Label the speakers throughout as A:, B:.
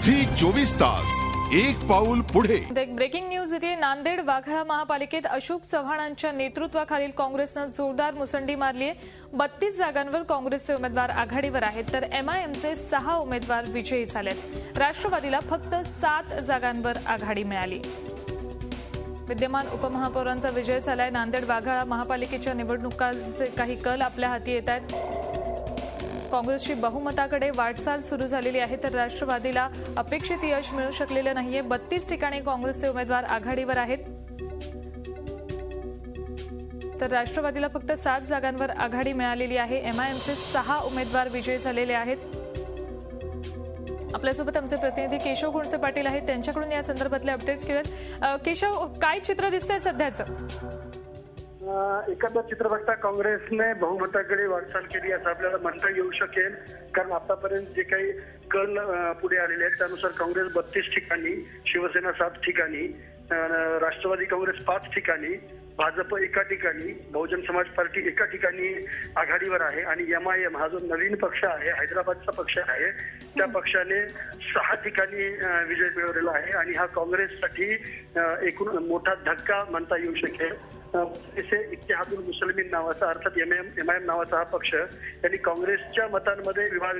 A: Zee 24 तास एक पाऊल पुढे।
B: ब्रेकिंग न्यूज इथे नांदेड वाघाळा महापालिकेत अशोक चव्हाणांच्या नेतृत्वाखालील काँग्रेसने जोरदार मुसंडी मारली आहे। 32 जागांवर काँग्रेसचे उमेदवार आघाडीवर आहेत तर एमआयएमचे 6 उमेदवार विजयी झालेत। राष्ट्रवादीला फक्त 7 जागांवर आघाडी मिळाली। विद्यमान उपमहापौरांचा विजय झालाय। नांदेड वाघाळा महापालिकेच्या निवडणुकांचे काही कल आपल्या हाती येत आहेत। काँग्रेसची बहुमताकडे वाटचाल सुरू झालेली आहे तर राष्ट्रवादीला अपेक्षित यश मिळू शकलेलं नाहीये। 32 ठिकाणी काँग्रेसचे उमेदवार आघाडीवर आहेत तर राष्ट्रवादीला फक्त 7 जागांवर आघाडी मिळालेली आहे। एमआयएमचे 6 उमेदवार विजयी झालेले आहेत। आपल्यासोबत आमचे प्रतिनिधी केशव गुणसे पाटील आहेत, त्यांच्याकडून या संदर्भातले अपडेट्स घेऊयात। केशव, काय चित्र दिसतंय सध्याचं?
C: एकंदर चित्र बघता काँग्रेसने बहुमताकडे वाटचाल केली असं आपल्याला म्हणता येऊ शकेल, कारण आतापर्यंत जे काही कल पुढे आलेले आहेत त्यानुसार काँग्रेस 32 ठिकाणी, शिवसेना 7 ठिकाणी, राष्ट्रवादी काँग्रेस 5 ठिकाणी, भाजप एका ठिकाणी, बहुजन समाज पार्टी एका ठिकाणी आघाडीवर आहे आणि एमआयएम हा जो नवीन पक्ष आहे, हैदराबादचा पक्ष आहे, त्या पक्षाने 6 ठिकाणी विजय मिळवलेला आहे आणि हा काँग्रेससाठी एकूण मोठा धक्का म्हणता येऊ शकेल। इत्तेहादुल मुस्लिमीन नावाचा अर्थात एमआयएम नावाचा हा पक्ष यांनी काँग्रेसच्या मतांमध्ये विभाग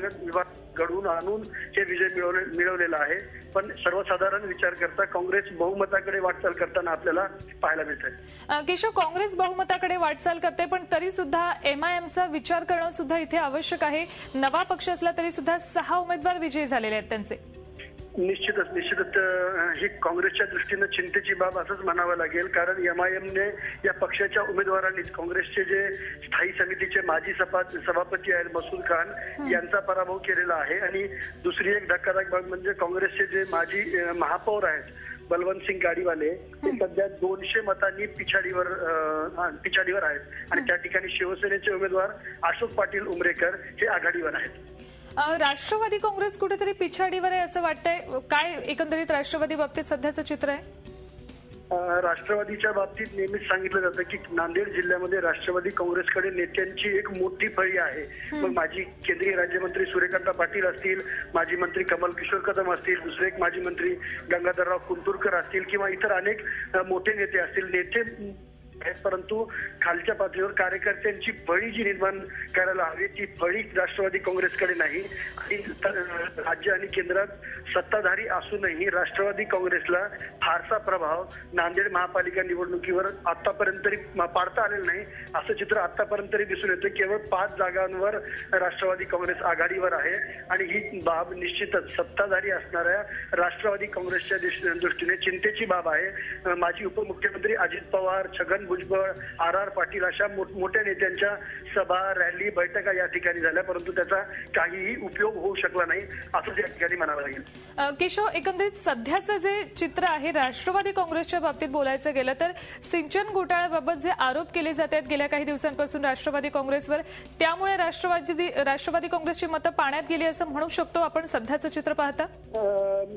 C: घडवून आणून हे विजय मिळवलेला आहे। पण सर्वसाधारण विचार करता काँग्रेस बहुमताकडे वाटचाल करताना आपल्याला पाहायला मिळतंय।
B: केशव, काँग्रेस बहुमताकडे वाटचाल करते पण तरी सुद्धा एमआयएमचा विचार करणं सुद्धा इथे आवश्यक आहे। नवा पक्ष असला तरी सुद्धा 6 उमेदवार विजयी झालेले आहेत त्यांचे।
C: निश्चितच ही काँग्रेसच्या दृष्टीने चिंतेची बाब असंच म्हणावं लागेल, कारण एमआयएमने या पक्षाच्या उमेदवारांनीच काँग्रेसचे जे स्थायी समितीचे माजी सभापती आहेत मसूद खान यांचा पराभव केलेला आहे आणि दुसरी एक धक्कादायक बाब म्हणजे काँग्रेसचे जे माजी महापौर आहेत बलवंत सिंग गाडीवाले ते सध्या 200 मतांनी पिछाडीवर आहेत आणि त्या ठिकाणी शिवसेनेचे उमेदवार अशोक पाटील उमरेकर हे आघाडीवर आहेत।
B: राष्ट्रवादी काँग्रेस कुठेतरी पिछाडीवर आहे असं वाटतंय, काय एकंदरीत राष्ट्रवादी बाबतीत सध्याचं चित्र आहे?
C: राष्ट्रवादीच्या बाबतीत नेहमीच सांगितलं जातं की नांदेड जिल्ह्यामध्ये राष्ट्रवादी काँग्रेसकडे नेत्यांची एक मोठी फळी आहे। मग माजी केंद्रीय राज्यमंत्री सूर्यकांत पाटील असतील, माजी मंत्री कमल किशोर कदम असतील, दुसरे एक माजी मंत्री गंगाधरराव कुंटुरकर असतील किंवा इतर अनेक मोठे नेते असतील। नेते परंतु खालच्या पातळीवर कार्यकर्त्यांची फळी जी निर्माण करायला हवी ती फळी राष्ट्रवादी काँग्रेसकडे नाही आणि राज्य आणि केंद्रात सत्ताधारी असूनही राष्ट्रवादी काँग्रेसला फारसा प्रभाव नांदेड महापालिका निवडणुकीवर आतापर्यंत तरी पाडता आलेलं नाही असं चित्र आतापर्यंत तरी दिसून येतं। केवळ 5 जागांवर राष्ट्रवादी काँग्रेस आघाडीवर आहे आणि ही बाब निश्चितच सत्ताधारी असणाऱ्या राष्ट्रवादी काँग्रेसच्या दृष्टीने चिंतेची बाब आहे। माजी उपमुख्यमंत्री अजित पवार, छगन भुजबळ, आर पाटील अशा मोठ्या नेत्यांच्या सभा, रॅली, बैठका या ठिकाणी झाल्या परंतु त्याचा काहीही उपयोग होऊ शकला नाही असं या ठिकाणी म्हणावं लागेल।
B: केशव, एकंदरीत सध्याचं जे चित्र आहे राष्ट्रवादी काँग्रेसच्या बाबतीत बोलायचं गेलं तर सिंचन घोटाळ्याबाबत जे आरोप केले जात आहेत गेल्या काही दिवसांपासून राष्ट्रवादी काँग्रेसवर, त्यामुळे राष्ट्रवादी काँग्रेसची मतं पाण्यात गेली असं म्हणू शकतो आपण सध्याचं चित्र पाहता?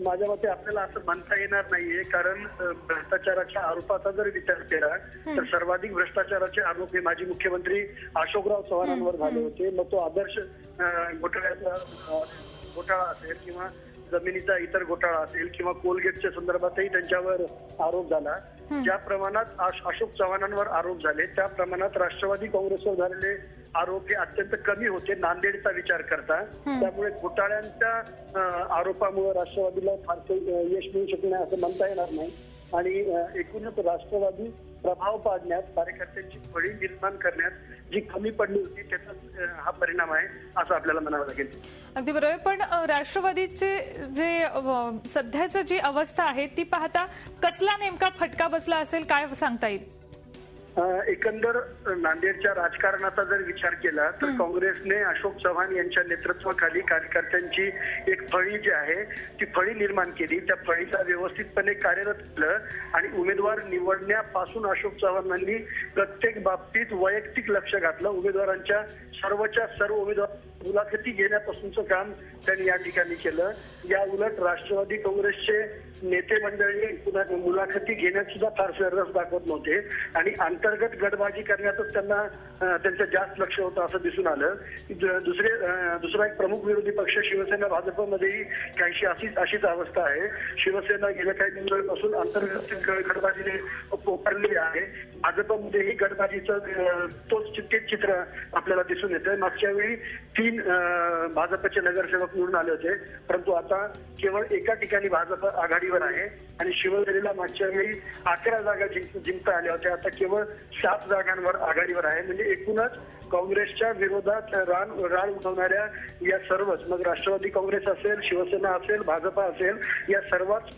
C: माझ्या मते आपल्याला असं म्हणता येणार नाहीये, कारण भ्रष्टाचाराच्या आरोपाचा जर विचार केला तर सर्वाधिक भ्रष्टाचाराचे आरोप हे माजी मुख्यमंत्री अशोकराव चव्हाणांवर झाले होते। मग तो आदर्श घोटाळा असेल किंवा जमिनीचा इतर घोटाळा असेल किंवा कोलगेटच्या संदर्भातही त्यांच्यावर आरोप झाला। ज्या प्रमाणात अशोक चव्हाणांवर आरोप झाले त्या प्रमाणात राष्ट्रवादी काँग्रेसवर झालेले आरोप हे अत्यंत कमी होते नांदेडचा विचार करता। त्यामुळे घोटाळ्यांच्या आरोपामुळे राष्ट्रवादीला फारसे यश मिळू शकले नाही असं म्हणता येणार नाही आणि एकूणच राष्ट्रवादी प्रभाव पाडण्यात, कार्यकर्त्यांची फळी निर्माण करण्यात जी कमी पडली होती त्याचा हा परिणाम आहे असं आपल्याला म्हणावं लागेल।
B: अगदी बरोबर, पण राष्ट्रवादीचे जे सध्याची जी अवस्था आहे ती पाहता कसला नेमका फटका बसला असेल, काय सांगता येईल?
C: एकंदर नांदेडच्या राजकारणाचा जर विचार केला तर काँग्रेसने अशोक चव्हाण यांच्या नेतृत्वाखाली कार्यकर्त्यांची एक फळी जी आहे ती फळी निर्माण केली। त्या फळीचा व्यवस्थितपणे कार्यरत केलं आणि उमेदवार निवडण्यापासून अशोक चव्हाणांनी प्रत्येक बाबतीत वैयक्तिक लक्ष घातलं। उमेदवारांच्या सर्व उमेदवार मुलाखती घेण्यापासूनचं काम त्यांनी या ठिकाणी केलं। या उलट राष्ट्रवादी काँग्रेसचे नेते मंडळी पुन्हा मुलाखती घेण्यात सुद्धा फारसे रस दाखवत नव्हते आणि अंतर्गत गटबाजी करण्यातच त्यांचं जास्त लक्ष होतं असं दिसून आलं. दुसरा एक प्रमुख विरोधी पक्ष शिवसेना भाजपमध्येही काहीशी अशीच अवस्था आहे. शिवसेना गेल्या काही दिवसांपासून अंतर्गत गटबाजीने पोखरलेली आहे. भाजपमध्येही गटबाजीचं तेच चित्र आपल्याला दिसून येतं. मागच्या वेळी 3 भाजपचे नगरसेवक निवडून आले होते, परंतु आता केवळ एका ठिकाणी भाजप आघाडीवर आहे आणि शिवसेनेला मागच्या वेळी 11 जागा जिंकता आल्या होत्या. आता केवळ 7 जागांवर आघाडीवर आहे. म्हणजे एकूणच काँग्रेसच्या विरोधात राळ उठवणाऱ्या या सर्वच, मग राष्ट्रवादी काँग्रेस असेल, शिवसेना असेल, भाजपा असेल, या सर्वच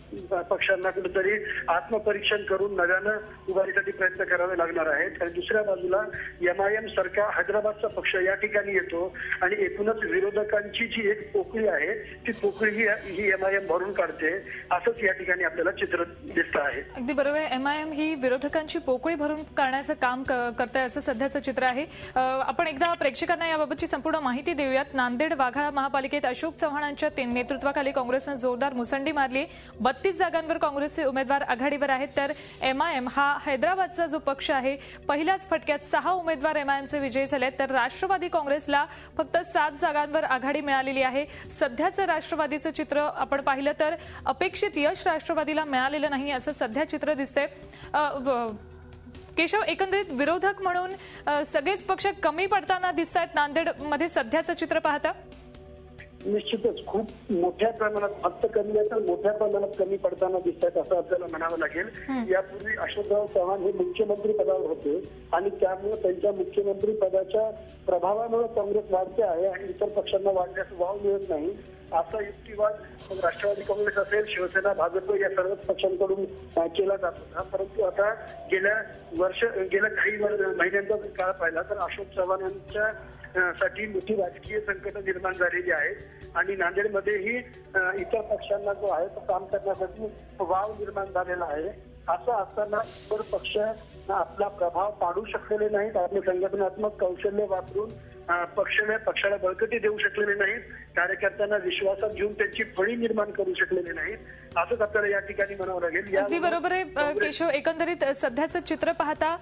C: पक्षांना कुठेतरी आत्मपरीक्षण करून नव्यानं उभारीसाठी प्रयत्न करावे लागणार आहेत. आणि दुसऱ्या बाजूला MIM सारखा हैदराबादचा पक्ष या ठिकाणी येतो आणि एकूणच विरोधकांची जी एक पोकळी आहे ती पोकळी ही MIM भरून काढते, असंच या ठिकाणी आपल्याला चित्र दिसतं आहे.
B: अगदी बरोबर. MIM ही विरोधकांची पोकळी भरून काढण्याचं काम करत आहे असं सध्याचं चित्र आहे. आपण एकदा प्रेक्षकांना याबाबतची संपूर्ण माहिती देऊयात. नांदेड वाघाळा महापालिकेत अशोक चव्हाणांच्या नेतृत्वाखाली काँग्रेसनं जोरदार मुसंडी मारली. 32 जागांवर काँग्रेसचे उमेदवार आघाडीवर आहेत, तर MIM हा हैदराबादचा जो पक्ष आहे पहिल्याच फटक्यात 6 उमेदवार MIMचे विजयी झाले, तर राष्ट्रवादी काँग्रेसला फक्त 7 जागांवर आघाडी मिळालेली आहे. सध्याचं राष्ट्रवादीचं चित्र आपण पाहिलं तर अपेक्षित यश राष्ट्रवादीला मिळालेलं नाही असं सध्या चित्र दिसतंय. केशव, एकंदरीत विरोधक म्हणून सगळेच पक्ष कमी पडताना दिसत आहेत नांदेडमध्ये सध्याचं चित्र पाहता?
C: निश्चितच खूप मोठ्या प्रमाणात, फक्त कमी नाही तर मोठ्या प्रमाणात कमी पडताना दिसत आहेत असं आपल्याला म्हणावं लागेल. यापूर्वी अशोकराव चव्हाण हे मुख्यमंत्री पदावर होते आणि त्यामुळे त्यांच्या मुख्यमंत्री पदाच्या प्रभावामुळे काँग्रेस वाढते आहे आणि इतर पक्षांना वाढण्यास वाव मिळत नाही असा युक्तिवाद राष्ट्रवादी काँग्रेस असेल, शिवसेना, भाजप या सर्वच पक्षांकडून केला जात होता. परंतु आता गेल्या काही महिन्यांचा काळ पाहिला तर अशोक चव्हाण यांच्या साठी मोठी राजकीय संकट निर्माण झालेली आहेत आणि नांदेडमध्येही इतर पक्षांना जो आहे तो काम करण्यासाठी वाव निर्माण झालेला आहे. असं असताना इतर पक्ष आपला प्रभाव पाडू शकलेले नाहीत, आपले संघटनात्मक कौशल्य वापरून पक्षाला बळकटी देऊ शकलेले नाहीत, कार्यकर्त्यांना विश्वासात घेऊन त्यांची फळी निर्माण करू शकलेले नाहीत, असंच आपल्याला या ठिकाणी म्हणावं लागेल.
B: अगदी बरोबर आहे केशव. एकंदरीत सध्याचं चित्र पाहता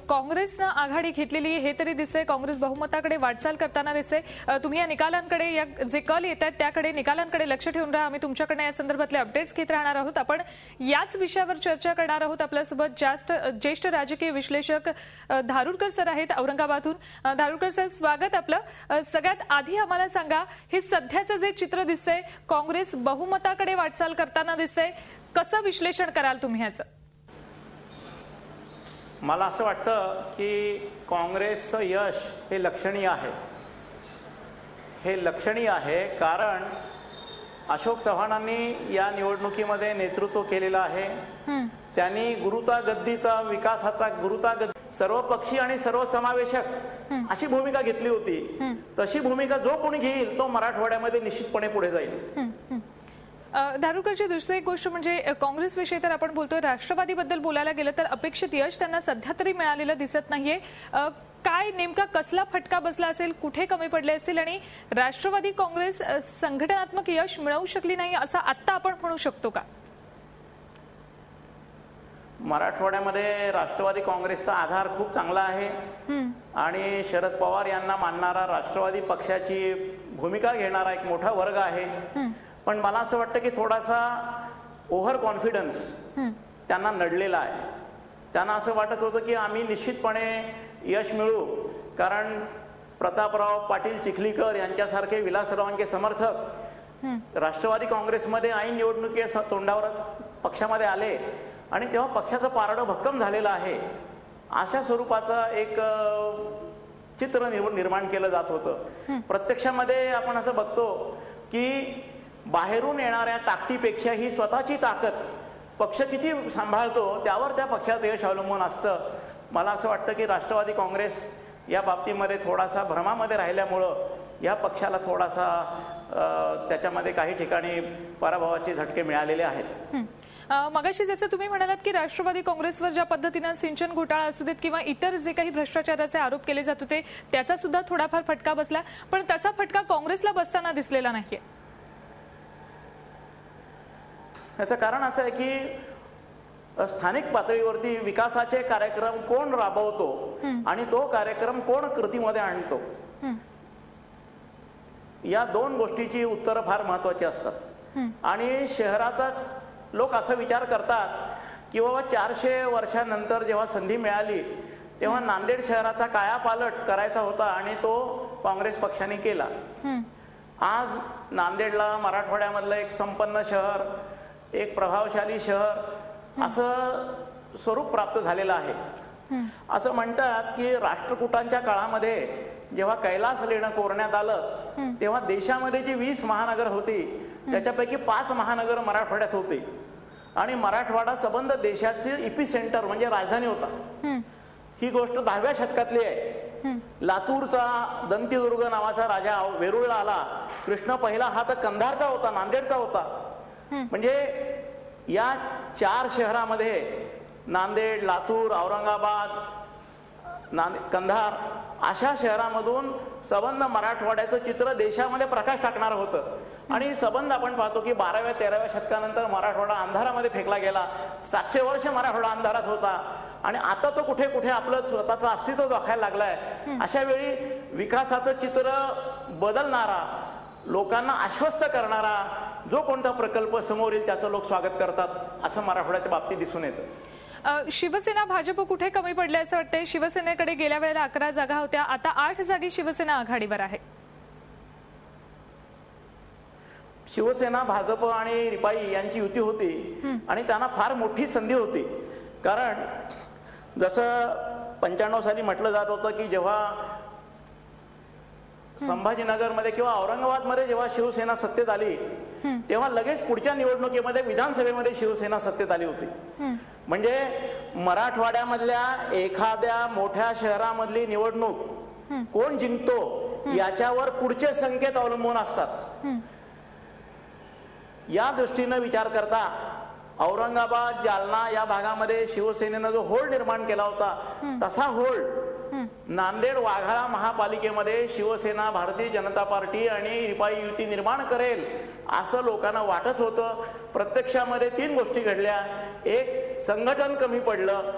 B: काँग्रेसनं आघाडी घेतलेली हे तरी दिसतंय, काँग्रेस बहुमताकडे वाटचाल करताना दिसते. तुम्ही या निकालांकडे, जे कल येत आहेत त्याकडे, निकालांकडे लक्ष ठेवून राहा. आम्ही तुमच्याकडे या संदर्भातले अपडेट्स घेत राहणार आहोत. आपण याच विषयावर चर्चा करणार आहोत. आपल्यासोबत ज्येष्ठ राजकीय विश्लेषक धारुरकर सर आहेत औरंगाबादहून. धारुरकर सर, स्वागत आपलं. सगळ्यात आधी आम्हाला सांगा, हे सध्याचं जे चित्र दिसतंय, काँग्रेस बहुमताकडे वाटचाल करताना दिसतंय, कसं विश्लेषण कराल तुम्ही ह्याचं?
D: मला असं वाटतं की काँग्रेसचं यश हे लक्षणीय आहे. हे लक्षणीय आहे कारण अशोक चव्हाणांनी या निवडणुकीमध्ये नेतृत्व केलेलं आहे. त्यांनी गुरुतागद्दीचा, विकासाचा गुरुतागद्दी, सर्वपक्षीय आणि सर्वसमावेशक अशी भूमिका घेतली होती. तशी भूमिका जो कोणी घेईल तो मराठवाड्यामध्ये निश्चितपणे पुढे जाईल.
B: धारुरकरची दुसरी एक गोष्ट म्हणजे काँग्रेसविषयी तर आपण बोलतोय, राष्ट्रवादीबद्दल बोलायला गेलं तर अपेक्षित यश त्यांना सध्या तरी मिळालेलं दिसत नाहीये. काय नेमका कसला फटका बसला असेल, कुठे कमी पडले असतील आणि राष्ट्रवादी काँग्रेस संघटनात्मक यश मिळवू शकली नाही असं आत्ता आपण म्हणू शकतो का?
D: मराठवाड्यामध्ये राष्ट्रवादी काँग्रेसचा आधार खूप चांगला आहे आणि शरद पवार यांना मानणारा, राष्ट्रवादी पक्षाची भूमिका घेणारा एक मोठा वर्ग आहे. पण मला असं वाटतं की थोडासा ओव्हर कॉन्फिडन्स त्यांना नडलेला आहे. त्यांना असं वाटत होतं की आम्ही निश्चितपणे यश मिळू, कारण प्रतापराव पाटील चिखलीकर यांच्यासारखे विलासरावांचे समर्थक राष्ट्रवादी काँग्रेसमध्ये ऐन निवडणुकीच्या तोंडावर पक्षामध्ये आले आणि तेव्हा पक्षाचं पारडं भक्कम झालेलं आहे. अशा स्वरूपाचं एक चित्र निर्माण केलं जात होतं. प्रत्यक्षामध्ये आपण असं बघतो की बाहेरून येणाऱ्या ताकदीपेक्षा ही स्वतःची ताकद पक्ष किती सांभाळतो त्यावर त्या पक्षाचं यश अवलंबून असतं. मला असं वाटतं की राष्ट्रवादी काँग्रेस या बाबतीमध्ये थोडासा भ्रमामध्ये राहिल्यामुळं या पक्षाला थोडासा त्याच्यामध्ये काही ठिकाणी पराभवाचे झटके मिळालेले आहेत.
B: मगाशी जसं तुम्ही म्हणालात की राष्ट्रवादी काँग्रेसवर ज्या पद्धतीनं सिंचन घोटाळा असू देत किंवा इतर जे काही भ्रष्टाचाराचे आरोप केले जात होते त्याचा सुद्धा थोडाफार फटका बसला, पण तसा फटका काँग्रेसला बसताना दिसलेला नाहीये.
D: याचं कारण असं आहे की स्थानिक पातळीवरती विकासाचे कार्यक्रम कोण राबवतो आणि तो कार्यक्रम कोण कृतीमध्ये आणतो, या दोन गोष्टीची उत्तरं फार महत्वाची असतात. आणि शहराचा लोक असा विचार करतात की बाबा 400 वर्षानंतर जेव्हा संधी मिळाली तेव्हा नांदेड शहराचा कायापालट करायचा होता आणि तो काँग्रेस पक्षाने केला. आज नांदेडला मराठवाड्यामधलं एक संपन्न शहर, एक प्रभावशाली शहर असं स्वरूप प्राप्त झालेलं आहे. असं म्हणतात की राष्ट्रकूटांच्या काळामध्ये जेव्हा कैलास लेणं कोरण्यात आलं तेव्हा देशामध्ये जी 20 महानगर होती त्याच्यापैकी 5 महानगर मराठवाड्यात होती आणि मराठवाडा सबंध देशाचे इपी सेंटर म्हणजे राजधानी होता. ही गोष्ट 10व्या शतकातली आहे. लातूरचा दंतीदुर्ग नावाचा राजा वेरूळला आला. कृष्ण पहिला हा तर कंधारचा होता, नांदेडचा होता. म्हणजे या 4 शहरामध्ये नांदेड, लातूर, औरंगाबाद, कंधार अशा शहरामधून सबंध मराठवाड्याचं चित्र देशामध्ये प्रकाश टाकणार होतं. आणि सबंध आपण पाहतो की 12व्या-13व्या शतकानंतर मराठवाडा अंधारामध्ये फेकला गेला. 700 वर्ष मराठवाडा अंधारात होता आणि आता तो कुठे कुठे आपलं स्वतःचं अस्तित्व दाखवायला लागलाय. अशा वेळी विकासाचं चित्र बदलणारा, लोकांना आश्वस्त करणारा जो कोणता प्रकल्प समोर येईल त्याचं लोक स्वागत करतात असं मराठवाड्याच्या बाबतीत दिसून येतं.
B: शिवसेना भाजप कुठे कमी पडले असं वाटतंय? शिवसेनेकडे गेल्या वेळेला 11 जागा होत्या, आता 8 जागी शिवसेना आघाडीवर आहे.
D: शिवसेना, भाजप आणि रिपाई यांची युती होती आणि त्यांना फार मोठी संधी होती. कारण जसं 95 साली म्हटलं जात होतं की जेव्हा संभाजीनगरमध्ये किंवा औरंगाबादमध्ये जेव्हा शिवसेना सत्तेत आली तेव्हा लगेच पुढच्या निवडणुकीमध्ये विधानसभेमध्ये शिवसेना सत्तेत आली होती. म्हणजे मराठवाड्यामधल्या एखाद्या मोठ्या शहरामधली निवडणूक कोण जिंकतो याच्यावर पुढचे संकेत अवलंबून असतात. या दृष्टीनं विचार करता औरंगाबाद, जालना या भागामध्ये शिवसेनेनं जो होल्ड निर्माण केला होता तसा होल्ड नांदेड वाघाळा महापालिकेमध्ये शिवसेना, भारतीय जनता पार्टी आणि रिपाई युती निर्माण करेल असं लोकांना वाटत होतं. प्रत्यक्षामध्ये 3 गोष्टी घडल्या. एक, संघटन कमी पडलं.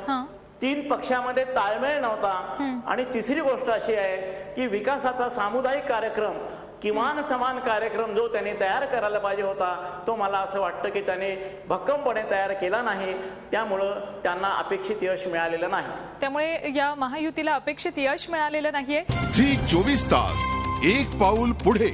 D: 3 पक्षामध्ये ताळमेळ नव्हता. आणि तिसरी गोष्ट अशी आहे की विकासाचा सामुदायिक कार्यक्रम, किमान समान कार्यक्रम जो त्यांनी तयार करायला पाहिजे होता तो मला असं वाटतं की त्याने भक्कमपणे तयार केला नाही. त्यामुळं त्यांना अपेक्षित यश मिळालेलं नाही.
B: त्यामुळे या महायुतीला अपेक्षित यश मिळालेलं नाहीये.
A: झी 24 तास, एक पाऊल पुढे.